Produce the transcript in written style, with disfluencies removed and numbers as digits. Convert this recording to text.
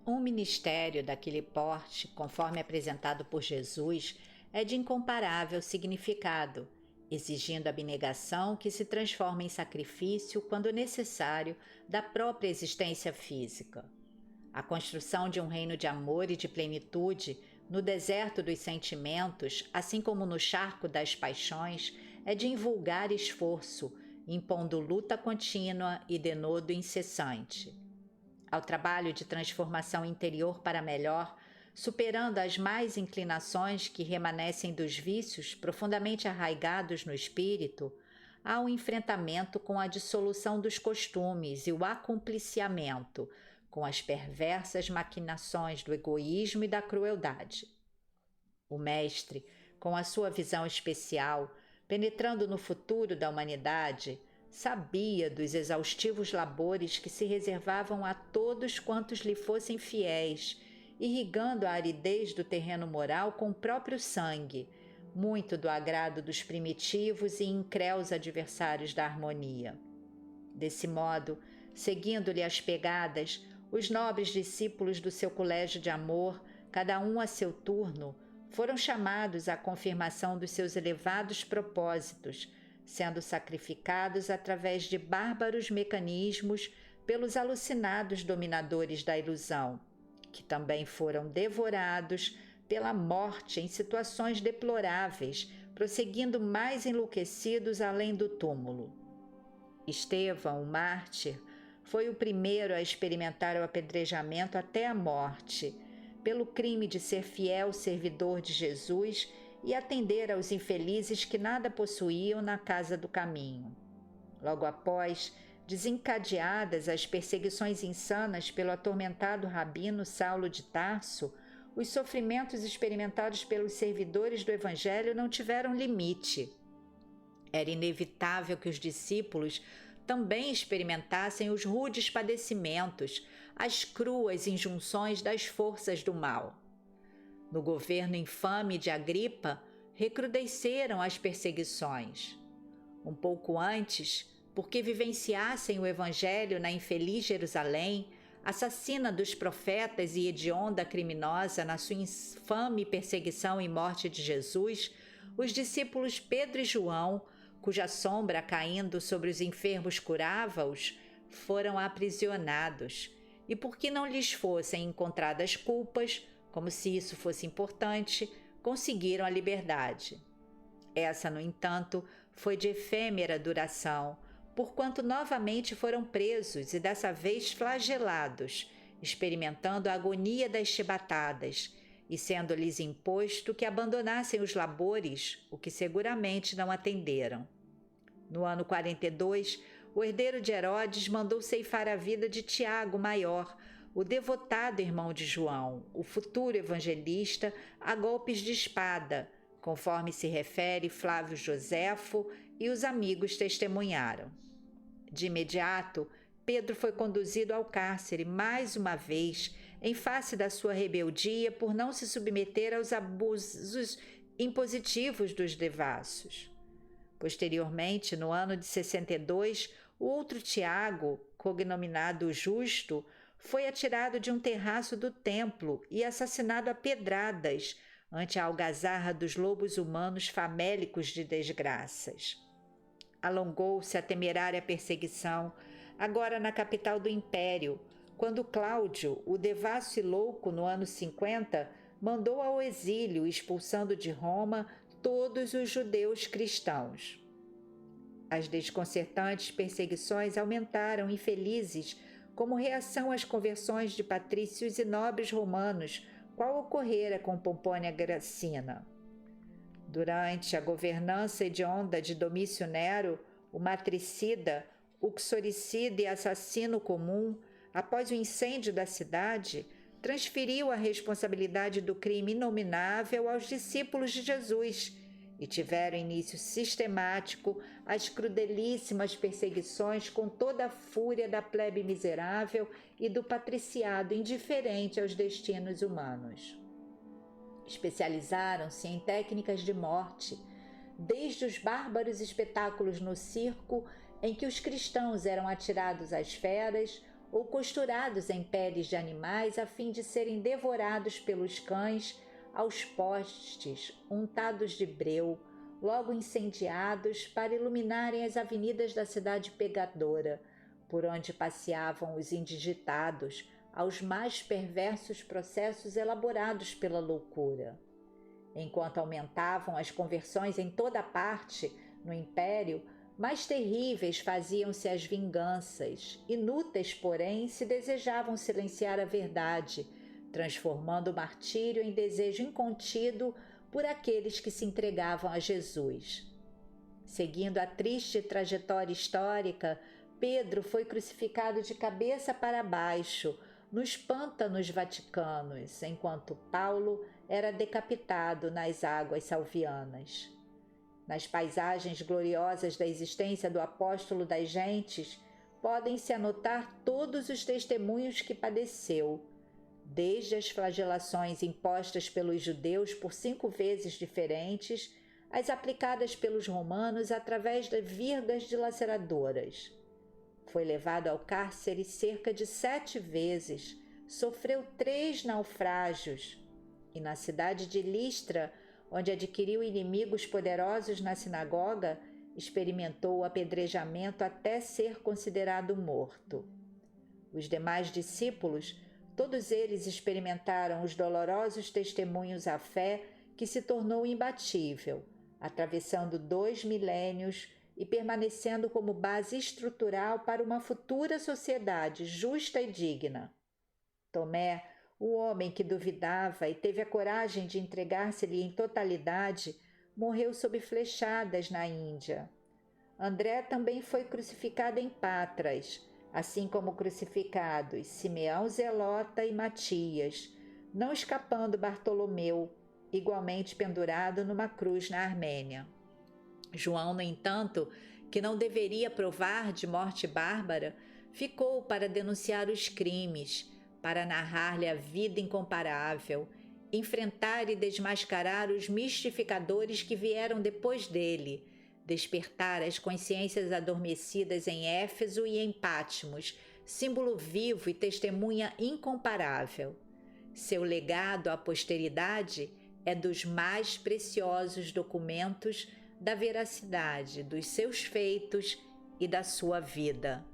Um ministério daquele porte, conforme apresentado por Jesus, é de incomparável significado, exigindo abnegação que se transforma em sacrifício, quando necessário, da própria existência física. A construção de um reino de amor e de plenitude, no deserto dos sentimentos, assim como no charco das paixões, é de invulgar esforço, impondo luta contínua e denodo incessante. Ao trabalho de transformação interior para melhor, superando as más inclinações que remanescem dos vícios profundamente arraigados no espírito, há um enfrentamento com a dissolução dos costumes e o acumpliciamento com as perversas maquinações do egoísmo e da crueldade. O mestre, com a sua visão especial, penetrando no futuro da humanidade, sabia dos exaustivos labores que se reservavam a todos quantos lhe fossem fiéis, irrigando a aridez do terreno moral com o próprio sangue, muito do agrado dos primitivos e incréus adversários da harmonia. Desse modo, seguindo-lhe as pegadas, os nobres discípulos do seu colégio de amor, cada um a seu turno, foram chamados à confirmação dos seus elevados propósitos, sendo sacrificados através de bárbaros mecanismos pelos alucinados dominadores da ilusão, que também foram devorados pela morte em situações deploráveis, prosseguindo mais enlouquecidos além do túmulo. Estevão, o mártir, foi o primeiro a experimentar o apedrejamento até a morte, pelo crime de ser fiel servidor de Jesus e atender aos infelizes que nada possuíam na casa do caminho. Logo após, desencadeadas as perseguições insanas pelo atormentado rabino Saulo de Tarso, os sofrimentos experimentados pelos servidores do Evangelho não tiveram limite. Era inevitável que os discípulos também experimentassem os rudes padecimentos, as cruas injunções das forças do mal. No governo infame de Agripa, recrudesceram as perseguições. Um pouco antes, porque vivenciassem o Evangelho na infeliz Jerusalém, assassina dos profetas e hedionda criminosa na sua infame perseguição e morte de Jesus, os discípulos Pedro e João, cuja sombra caindo sobre os enfermos curava-os, foram aprisionados, e porque não lhes fossem encontradas culpas, como se isso fosse importante, conseguiram a liberdade. Essa, no entanto, foi de efêmera duração, porquanto novamente foram presos e dessa vez flagelados, experimentando a agonia das chibatadas, e sendo-lhes imposto que abandonassem os labores, o que seguramente não atenderam. No ano 42, o herdeiro de Herodes mandou ceifar a vida de Tiago Maior, o devotado irmão de João, o futuro evangelista, a golpes de espada, conforme se refere Flávio Joséfo e os amigos testemunharam. De imediato, Pedro foi conduzido ao cárcere mais uma vez, em face da sua rebeldia por não se submeter aos abusos impositivos dos devassos. Posteriormente, no ano de 62, o outro Tiago, cognominado Justo, foi atirado de um terraço do templo e assassinado a pedradas ante a algazarra dos lobos humanos famélicos de desgraças. Alongou-se a temerária perseguição, agora na capital do império, quando Cláudio, o devasso e louco no ano 50, mandou ao exílio, expulsando de Roma todos os judeus cristãos. As desconcertantes perseguições aumentaram infelizes como reação às conversões de patrícios e nobres romanos, qual ocorrera com Pompônia Gracina. Durante a governança hedionda de Domício Nero, o matricida, uxoricida e assassino comum, após o incêndio da cidade, transferiu a responsabilidade do crime inominável aos discípulos de Jesus e tiveram início sistemático as crudelíssimas perseguições com toda a fúria da plebe miserável e do patriciado indiferente aos destinos humanos. Especializaram-se em técnicas de morte, desde os bárbaros espetáculos no circo em que os cristãos eram atirados às feras, ou costurados em peles de animais a fim de serem devorados pelos cães, aos postes untados de breu, logo incendiados para iluminarem as avenidas da cidade pegadora, por onde passeavam os indigitados, aos mais perversos processos elaborados pela loucura. Enquanto aumentavam as conversões em toda parte no império, mais terríveis faziam-se as vinganças, inúteis, porém, se desejavam silenciar a verdade, transformando o martírio em desejo incontido por aqueles que se entregavam a Jesus. Seguindo a triste trajetória histórica, Pedro foi crucificado de cabeça para baixo, nos pântanos vaticanos, enquanto Paulo era decapitado nas águas salvianas. Nas paisagens gloriosas da existência do apóstolo das gentes, podem-se anotar todos os testemunhos que padeceu, desde as flagelações impostas pelos judeus por 5 vezes diferentes, as aplicadas pelos romanos através de virgas dilaceradoras. Foi levado ao cárcere cerca de 7 vezes, sofreu 3 naufrágios, e na cidade de Listra, onde adquiriu inimigos poderosos na sinagoga, experimentou o apedrejamento até ser considerado morto. Os demais discípulos, todos eles experimentaram os dolorosos testemunhos à fé que se tornou imbatível, atravessando 2 milênios e permanecendo como base estrutural para uma futura sociedade justa e digna. Tomé, o homem que duvidava e teve a coragem de entregar-se-lhe em totalidade, morreu sob flechadas na Índia. André também foi crucificado em Patras, assim como crucificados Simeão Zelota e Matias, não escapando Bartolomeu, igualmente pendurado numa cruz na Armênia. João, no entanto, que não deveria provar de morte bárbara, ficou para denunciar os crimes, para narrar-lhe a vida incomparável, enfrentar e desmascarar os mistificadores que vieram depois dele, despertar as consciências adormecidas em Éfeso e em Patmos, símbolo vivo e testemunha incomparável. Seu legado à posteridade é dos mais preciosos documentos da veracidade dos seus feitos e da sua vida.